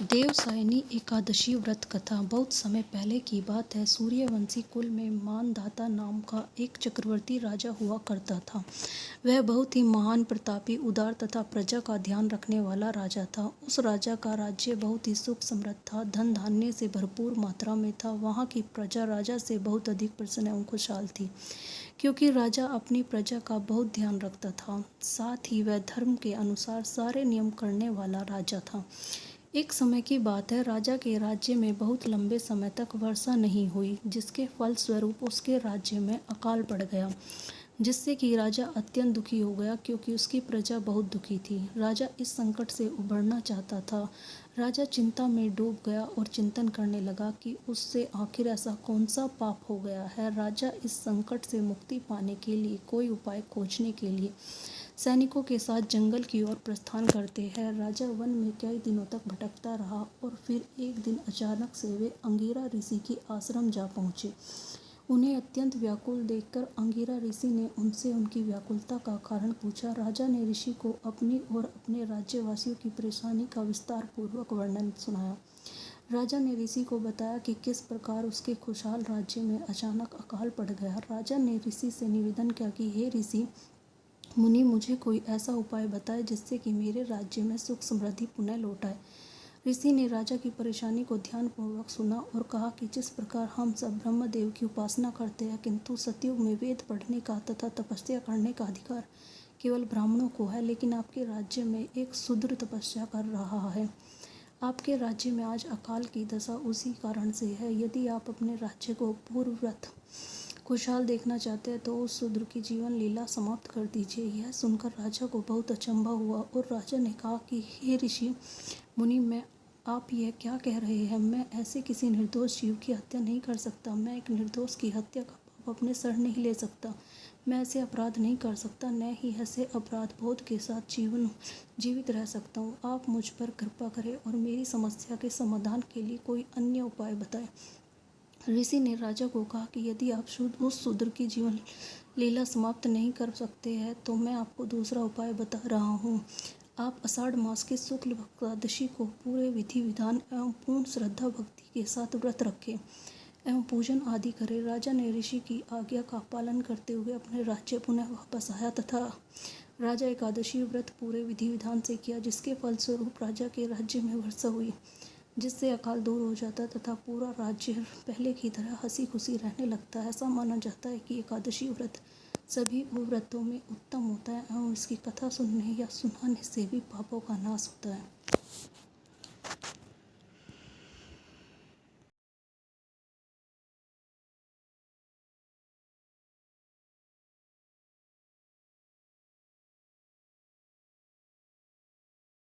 देवसायनी एकादशी व्रत कथा। बहुत समय पहले की बात है। सूर्यवंशी कुल में मानधाता नाम का एक चक्रवर्ती राजा हुआ करता था। वह बहुत ही महान, प्रतापी, उदार तथा प्रजा का ध्यान रखने वाला राजा था। उस राजा का राज्य बहुत ही सुख समृद्ध था, धन धान्य से भरपूर मात्रा में था। वहाँ की प्रजा राजा से बहुत अधिक प्रसन्न एवं खुशहाल थी, क्योंकि राजा अपनी प्रजा का बहुत ध्यान रखता था। साथ ही वह धर्म के अनुसार सारे नियम करने वाला राजा था। एक समय की बात है, राजा के राज्य में बहुत लंबे समय तक वर्षा नहीं हुई, जिसके फलस्वरूप उसके राज्य में अकाल पड़ गया, जिससे कि राजा अत्यंत दुखी हो गया, क्योंकि उसकी प्रजा बहुत दुखी थी। राजा इस संकट से उबरना चाहता था। राजा चिंता में डूब गया और चिंतन करने लगा कि उससे आखिर ऐसा कौन सा पाप हो गया है। राजा इस संकट से मुक्ति पाने के लिए कोई उपाय खोजने के लिए सैनिकों के साथ जंगल की ओर प्रस्थान करते हैं। राजा वन में कई दिनों तक भटकता रहा और फिर एक दिन अचानक से वे अंगिरा ऋषि के आश्रम जा पहुँचे। उन्हें अत्यंत व्याकुल देखकर अंगिरा ऋषि ने उनसे उनकी व्याकुलता का कारण पूछा। राजा ने ऋषि को अपनी और अपने राज्यवासियों की परेशानी का विस्तार पूर्वक वर्णन सुनाया। राजा ने ऋषि को बताया कि किस प्रकार उसके खुशहाल राज्य में अचानक अकाल पड़ गया। राजा ने ऋषि से निवेदन किया कि हे ऋषि मुनि, मुझे कोई ऐसा उपाय बताए जिससे कि मेरे राज्य में सुख समृद्धि पुनः लौट आए। ऋषि ने राजा की परेशानी को ध्यानपूर्वक सुना और कहा कि जिस प्रकार हम सब ब्रह्मदेव की उपासना करते हैं, किंतु सतयुग में वेद पढ़ने का तथा तपस्या करने का अधिकार केवल ब्राह्मणों को है, लेकिन आपके राज्य में एक शूद्र तपस्या कर रहा है। आपके राज्य में आज अकाल की दशा उसी कारण से है। यदि आप अपने राज्य को पूर्ववत खुशहाल देखना चाहते हैं तो उस शूद्र की जीवन लीला समाप्त कर दीजिए। यह सुनकर राजा को बहुत अचंभा हुआ और राजा ने कहा कि हे ऋषि मुनि, आप यह क्या कह रहे हैं? मैं ऐसे किसी निर्दोष जीव की हत्या नहीं कर सकता। मैं एक निर्दोष की हत्या का पाप अपने सर नहीं ले सकता। मैं ऐसे अपराध नहीं कर सकता, न ही ऐसे अपराध बोध के साथ जीवित रह सकता हूँ। आप मुझ पर कृपा करें और मेरी समस्या के समाधान के लिए कोई अन्य उपाय बताएं। ऋषि ने राजा को कहा कि यदि आप उस शूद्र की जीवन लीला समाप्त नहीं कर सकते हैं तो मैं आपको दूसरा उपाय बता रहा हूँ। आप आषाढ़ मास के शुक्ल एकादशी को पूरे विधि विधान एवं पूर्ण श्रद्धा भक्ति के साथ व्रत रखें एवं पूजन आदि करें। राजा ने ऋषि की आज्ञा का पालन करते हुए अपने राज्य पुनः वापस आया तथा राजा एकादशी व्रत पूरे विधि विधान से किया, जिसके फलस्वरूप राजा के राज्य में वर्षा हुई, जिससे अकाल दूर हो जाता तथा पूरा राज्य पहले की तरह हंसी खुशी रहने लगता है। ऐसा माना जाता है कि एकादशी व्रत सभी व्रतों में उत्तम होता है एवं इसकी कथा सुनने या सुनाने से भी पापों का नाश होता है।